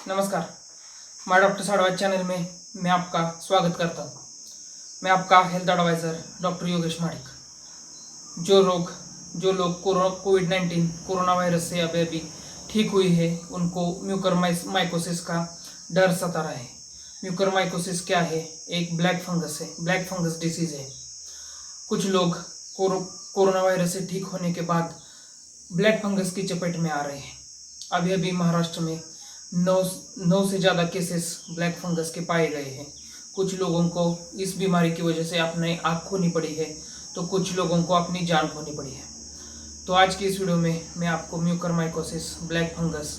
नमस्कार। मैं doctor साड़वाज channel में मैं आपका स्वागत करता हूँ। मैं आपका हेल्थ एडवाइज़र डॉक्टर योगेश माणिक। जो लोग कोविड-19 कोरोना वायरस से अभी ठीक हुई है उनको म्यूकरमाइकोसिस का डर सता रहा है। म्यूकरमाइकोसिस क्या है? एक ब्लैक फंगस है, ब्लैक फंगस डिसीज़ है। कुछ लोग कोरोना वायरस से ठीक होने के बाद ब्लैक फंगस की चपेट में आ रहे हैं। अभी महाराष्ट्र में 9 से ज़्यादा केसेस ब्लैक फंगस के पाए गए हैं। कुछ लोगों को इस बीमारी की वजह से अपनी आँख खोनी पड़ी है, तो कुछ लोगों को अपनी जान खोनी पड़ी है। तो आज की इस वीडियो में मैं आपको म्यूकरमाइकोसिस, ब्लैक फंगस,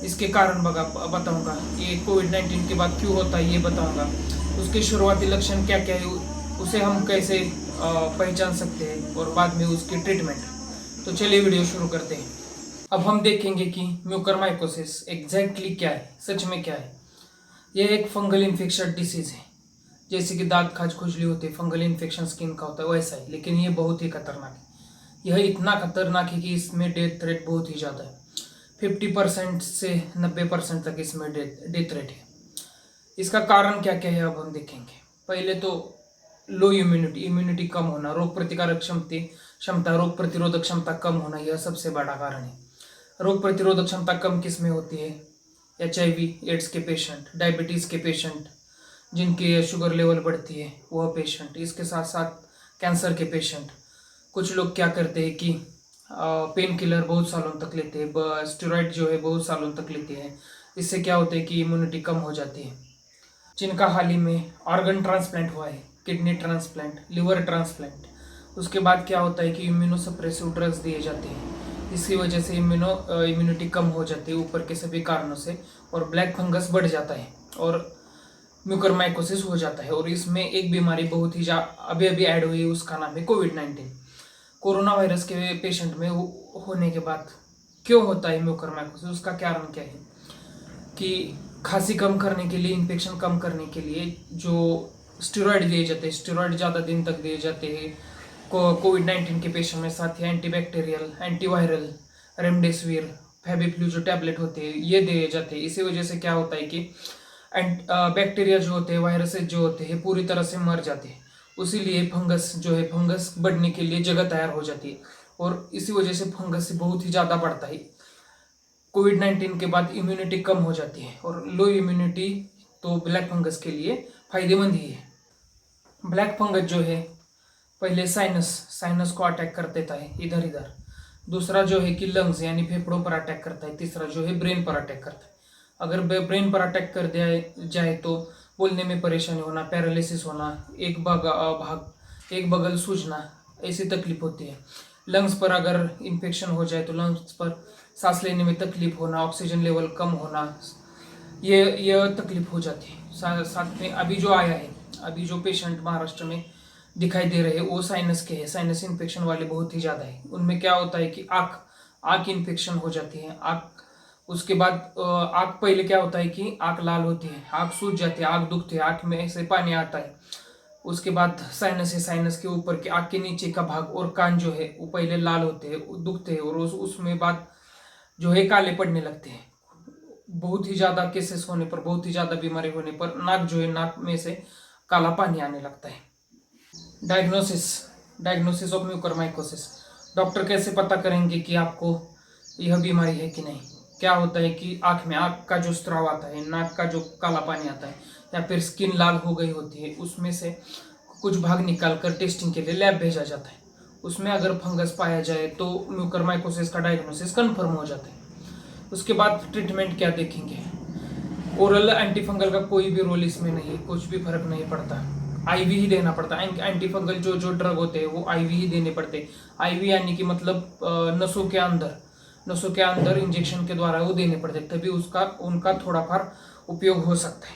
इसके कारण बताऊंगा। ये कोविड-19 के बाद क्यों होता है ये बताऊंगा। उसके शुरुआती लक्षण क्या क्या है, उसे हम कैसे पहचान सकते हैं और बाद में उसकी ट्रीटमेंट। तो चलिए वीडियो शुरू करते हैं। अब हम देखेंगे कि म्यूकरमाइकोसिस एग्जैक्टली क्या है, सच में क्या है। यह एक फंगल इन्फेक्शन डिसीज़ है। जैसे कि दांत खाज खुजली होती है, फंगल इन्फेक्शन स्किन का होता है, वैसा ही। लेकिन ये बहुत ही खतरनाक है। यह इतना खतरनाक है कि इसमें डेथ रेट बहुत ही ज़्यादा है। 50% से 90% तक इसमें डेथ रेट है। इसका कारण क्या क्या है अब हम देखेंगे। पहले तो लो इम्यूनिटी कम होना, रोग प्रतिकारक क्षमता, रोग प्रतिरोधक क्षमता कम होना, यह सबसे बड़ा कारण है। रोग प्रतिरोधक क्षमता कम किस में होती है? HIV एड्स के पेशेंट, डायबिटीज़ के पेशेंट, जिनकी शुगर लेवल बढ़ती है वह पेशेंट, इसके साथ साथ कैंसर के पेशेंट। कुछ लोग क्या करते हैं कि पेन किलर बहुत सालों तक लेते हैं, स्टेरॉइड जो है बहुत सालों तक लेते हैं। इससे क्या होता है कि इम्यूनिटी कम हो जाती है। जिनका हाल ही में ऑर्गन ट्रांसप्लांट हुआ है, किडनी ट्रांसप्लांट, लिवर ट्रांसप्लांट, उसके बाद क्या होता है कि इम्यूनोसप्रेसिव ड्रग्स दिए जाते हैं। इसकी वजह से इम्यूनिटी कम हो जाती है ऊपर के सभी कारणों से, और ब्लैक फंगस बढ़ जाता है और म्यूकरमाइकोसिस हो जाता है। और इसमें एक बीमारी बहुत ही अभी ऐड हुई है, उसका नाम है कोविड-19। कोरोना वायरस के पेशेंट में होने के बाद क्यों होता है म्यूकरमाइकोसिस, उसका कारण क्या है कि खांसी कम करने के लिए, इन्फेक्शन कम करने के लिए जो स्टेरॉइड दिए जाते हैं, स्टेरॉइड ज़्यादा दिन तक दिए जाते हैं कोविड-19 के पेशेंट में। साथ ही एंटीबैक्टीरियल, एंटीवायरल, रेमडेसिविर, फेबिफ्लू जो टैबलेट होते हैं ये दिए जाते हैं। इसी वजह से क्या होता है कि बैक्टीरिया जो होते हैं, वायरसेस जो होते हैं पूरी तरह से मर जाते हैं। उसीलिए फंगस बढ़ने के लिए जगह तैयार हो जाती है, और इसी वजह से फंगस बहुत ही ज़्यादा बढ़ता है। कोविड-19 के बाद इम्यूनिटी कम हो जाती है, और लो इम्यूनिटी तो ब्लैक फंगस के लिए फायदेमंद ही है। ब्लैक फंगस जो है पहले साइनस को अटैक कर देता है इधर इधर। दूसरा जो है कि लंग्स यानी फेफड़ों पर अटैक करता है। तीसरा जो है ब्रेन पर अटैक करता है। अगर ब्रेन पर अटैक कर दिया जाए तो बोलने में परेशानी होना, पैरालिसिस होना, एक बगल सूजना, ऐसी तकलीफ होती है। लंग्स पर अगर इन्फेक्शन हो जाए तो लंग्स पर सांस लेने में तकलीफ होना, ऑक्सीजन लेवल कम होना, ये तकलीफ हो जाती है। साथ में अभी जो पेशेंट महाराष्ट्र में दिखाई दे रहे हैं वो साइनस के हैं। साइनस इन्फेक्शन वाले बहुत ही ज़्यादा है। उनमें क्या होता है कि आँख इन्फेक्शन हो जाती है। उसके बाद आँख पहले क्या होता है कि आँख लाल होती है, आँख सूज जाती है, आँख दुखती है, आँख में से पानी आता है। उसके बाद साइनस है, साइनस के ऊपर के आँख के नीचे का भाग और कान जो है वो पहले लाल होते हैं, दुखते हैं, और उसमें बाद जो है काले पड़ने लगते हैं। बहुत ही ज़्यादा केसेस होने पर, बहुत ही ज़्यादा बीमारी होने पर नाक में से काला पानी आने लगता है। Diagnosis of mucormycosis. डॉक्टर कैसे पता करेंगे कि आपको यह बीमारी है कि नहीं? क्या होता है कि आँख का जो स्त्राव आता है, नाक का जो काला पानी आता है, या फिर स्किन लाल हो गई होती है, उसमें से कुछ भाग निकाल कर टेस्टिंग के लिए लैब भेजा जाता है। उसमें अगर फंगस पाया जाए तो म्यूकरमाइकोसिस का डायग्नोसिस कन्फर्म हो जाता है। उसके बाद ट्रीटमेंट क्या देखेंगे। ओरल एंटीफंगल का कोई भी रोल इसमें नहीं, कुछ भी फर्क नहीं पड़ता। IV ही देना पड़ता है। एंटीफंगल जो ड्रग होते हैं वो IV ही देने पड़ते हैं। IV यानी कि मतलब नसों के अंदर इंजेक्शन के द्वारा वो देने पड़ते, तभी उनका थोड़ा फार उपयोग हो सकता है।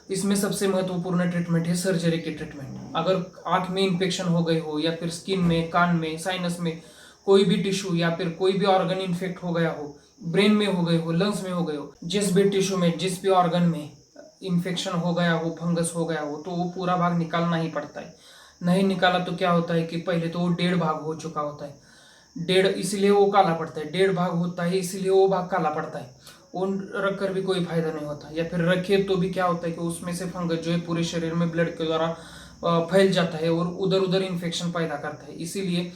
इसमें सबसे महत्वपूर्ण ट्रीटमेंट है सर्जरी की ट्रीटमेंट। अगर आँख में इन्फेक्शन हो गई हो, या फिर स्किन में, कान में, साइनस में कोई भी टिश्यू, या फिर कोई भी ऑर्गन इन्फेक्ट हो गया हो, ब्रेन में हो गई हो, लंग्स में हो गई हो, जिस भी टिश्यू में, जिस भी ऑर्गन में इन्फेक्शन हो गया हो, फंगस हो गया हो, तो वो पूरा भाग निकालना ही पड़ता है। नहीं निकाला तो क्या होता है कि पहले तो वो 1.5 भाग हो चुका होता है। इसलिए वो काला पड़ता है। 1.5 भाग होता है इसलिए वो भाग काला पड़ता है। वो रख कर भी कोई फायदा नहीं होता, या फिर रखे तो भी क्या होता है कि उसमें से फंगस जो है पूरे शरीर में ब्लड के द्वारा फैल जाता है और उधर उधर इन्फेक्शन पैदा करता है। इसीलिए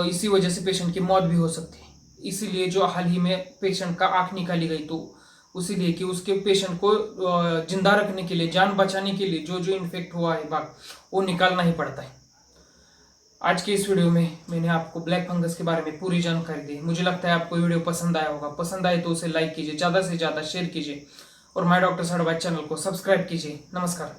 इसी वजह से पेशेंट की मौत भी हो सकती है। इसीलिए जो हाल ही में पेशेंट का आंख निकाली गई, तो उसीलिए कि उसके पेशेंट को जिंदा रखने के लिए, जान बचाने के लिए जो जो इन्फेक्ट हुआ है भाग, वो निकालना ही पड़ता है। आज के इस वीडियो में मैंने आपको ब्लैक फंगस के बारे में पूरी जानकारी दी। मुझे लगता है आपको वीडियो पसंद आया होगा। पसंद आए तो उसे लाइक कीजिए, ज़्यादा से ज़्यादा शेयर कीजिए और my doctor side by channel को सब्सक्राइब कीजिए। नमस्कार।